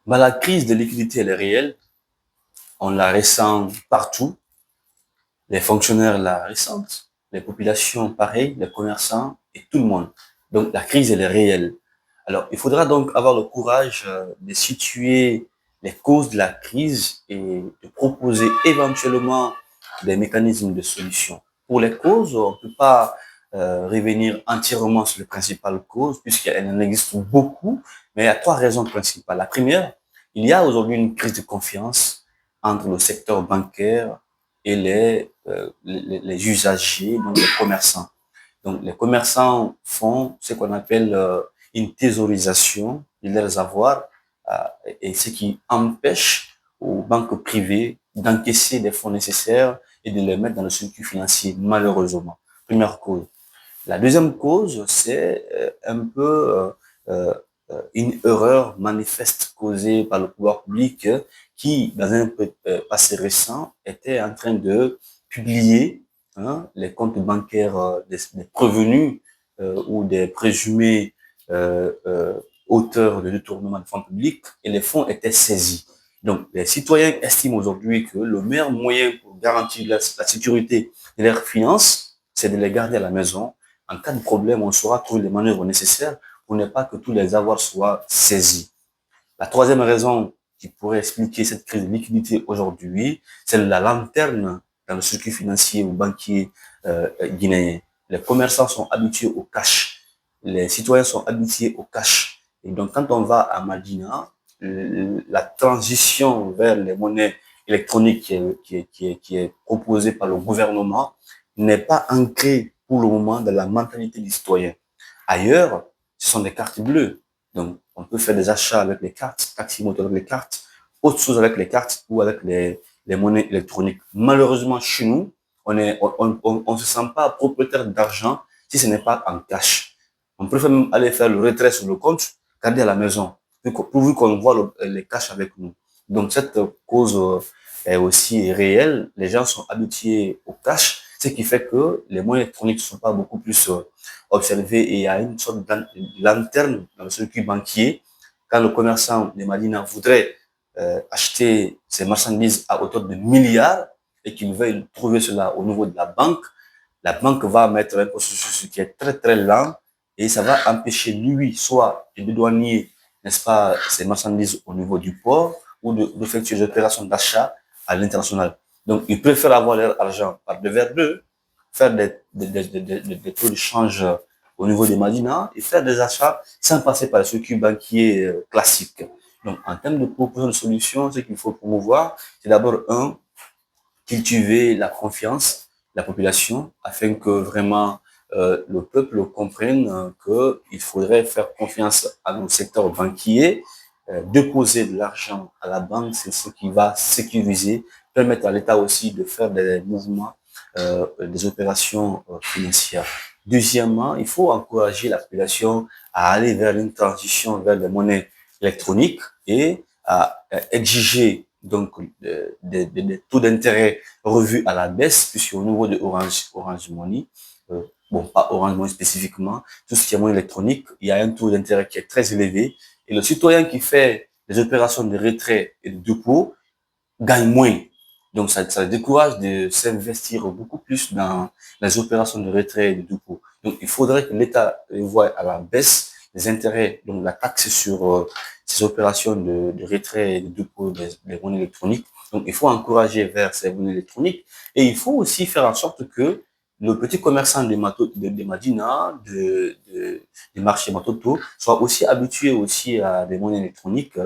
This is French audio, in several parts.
La crise de liquidité, elle est réelle. On la ressent partout. Les fonctionnaires la ressentent, les populations pareil, les commerçants et tout le monde. Donc la crise, elle est réelle. Alors, il faudra donc avoir le courage de situer les causes de la crise et de proposer éventuellement des mécanismes de solution. Pour les causes, on ne peut pas revenir entièrement sur les principales causes, puisqu'il en existe beaucoup, mais il y a trois raisons principales. La première, il y a aujourd'hui une crise de confiance entre le secteur bancaire et les usagers, donc les commerçants. Donc les commerçants font ce qu'on appelle une thésaurisation de leurs avoirs euh, et ce qui empêche aux banques privées d'encaisser les fonds nécessaires et de les mettre dans le circuit financier, malheureusement. Première cause. La deuxième cause, c'est un peu une erreur manifeste causée par le pouvoir public qui, dans un passé récent, était en train de publier les comptes bancaires des prévenus ou des présumés auteurs de détournement de fonds publics et les fonds étaient saisis. Donc, les citoyens estiment aujourd'hui que le meilleur moyen pour garantir la sécurité de leurs finances, c'est de les garder à la maison. En cas de problème, on saura trouver les manœuvres nécessaires pour ne pas que tous les avoirs soient saisis. La troisième raison qui pourrait expliquer cette crise de liquidité aujourd'hui, c'est la lanterne dans le circuit financier ou banquier guinéen. Les commerçants sont habitués au cash. Les citoyens sont habitués au cash. Et donc, quand on va à Madina, la transition vers les monnaies électroniques qui est proposée par le gouvernement n'est pas ancrée pour le moment dans la mentalité du citoyen. Ailleurs, ce sont des cartes bleues. Donc, on peut faire des achats avec les cartes, taxi moto avec les cartes, autre chose avec les cartes ou avec les monnaies électroniques. Malheureusement, chez nous, on se sent pas propriétaire d'argent si ce n'est pas en cash. On préfère même aller faire le retrait sur le compte, garder à la maison, pourvu qu'on voit les cash avec nous. Donc, cette cause est aussi réelle. Les gens sont habitués au cash, ce qui fait que les moyens électroniques ne sont pas beaucoup plus observés et il y a une sorte de lanterne dans le circuit banquier. Quand le commerçant de Madina voudrait acheter ses marchandises à hauteur de milliards et qu'il veuille trouver cela au niveau de la banque va mettre un processus qui est très très lent et ça va empêcher lui, soit de douanier, n'est-ce pas, ses marchandises au niveau du port ou d'effectuer des opérations d'achat à l'international. Donc, ils préfèrent avoir leur argent par devers d'eux, faire des taux de change au niveau des Madina et faire des achats sans passer par le circuit banquier classique. Donc, en termes de proposition de solution, ce qu'il faut promouvoir, c'est d'abord cultiver la confiance de la population afin que vraiment le peuple comprenne qu'il faudrait faire confiance à nos secteurs banquiers, déposer de l'argent à la banque, c'est ce qui va sécuriser, permettre à l'État aussi de faire des mouvements, des opérations financières. Deuxièmement, il faut encourager la population à aller vers une transition vers les monnaies électroniques et à exiger donc des taux d'intérêt revus à la baisse, puisqu'au niveau de Orange Money, bon, pas Orange Money spécifiquement, tout ce qui est monnaie électronique, il y a un taux d'intérêt qui est très élevé. Et le citoyen qui fait des opérations de retrait et de dépôt gagne moins. Donc, ça décourage de s'investir beaucoup plus dans les opérations de retrait et de dépôt. Donc, il faudrait que l'État voie à la baisse les intérêts, donc la taxe sur ces opérations de retrait et de dépôt des monnaies électroniques. Donc, il faut encourager vers ces monnaies électroniques et il faut aussi faire en sorte que le petit commerçant de Madina, du marché Matoto, soit aussi habitué aussi à des monnaies électroniques,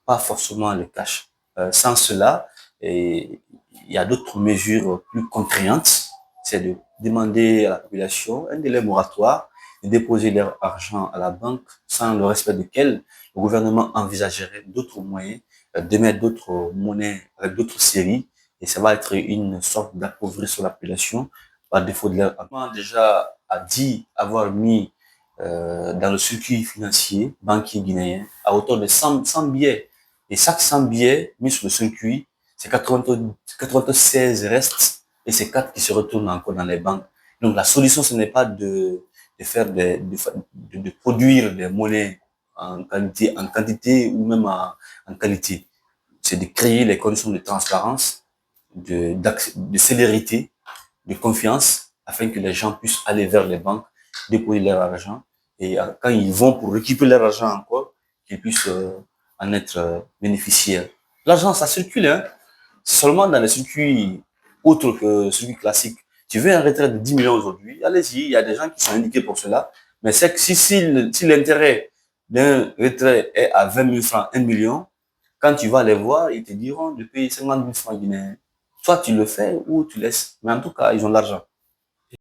pas forcément le cash. Sans cela, et il y a d'autres mesures plus contraignantes, c'est de demander à la population un délai moratoire de déposer leur argent à la banque sans le respect duquel le gouvernement envisagerait d'autres moyens d'émettre d'autres monnaies avec d'autres séries et ça va être une sorte d'appauvrissement de la population par défaut de leur argent. Déjà a dit avoir mis dans le circuit financier banquier guinéen à hauteur de 100 billets. Et chaque 100 billets mis sur le circuit, c'est 96 restes et c'est 4 qui se retournent encore dans les banques. Donc la solution, ce n'est pas de faire de produire des monnaies en quantité ou même en qualité. C'est de créer les conditions de transparence, de célérité, de confiance, afin que les gens puissent aller vers les banques, déposer leur argent, et quand ils vont pour récupérer leur argent encore, qu'ils puissent en être bénéficiaires. L'argent, ça circule, hein, seulement dans les circuits autres que circuits classiques. Tu veux un retrait de 10 millions aujourd'hui, allez-y, il y a des gens qui sont indiqués pour cela, mais c'est que si l'intérêt d'un retrait est à 20 000 francs, 1 million, quand tu vas les voir, ils te diront de payer 50 000 francs guinéens. Soit tu le fais ou tu laisses. Mais en tout cas, ils ont l'argent.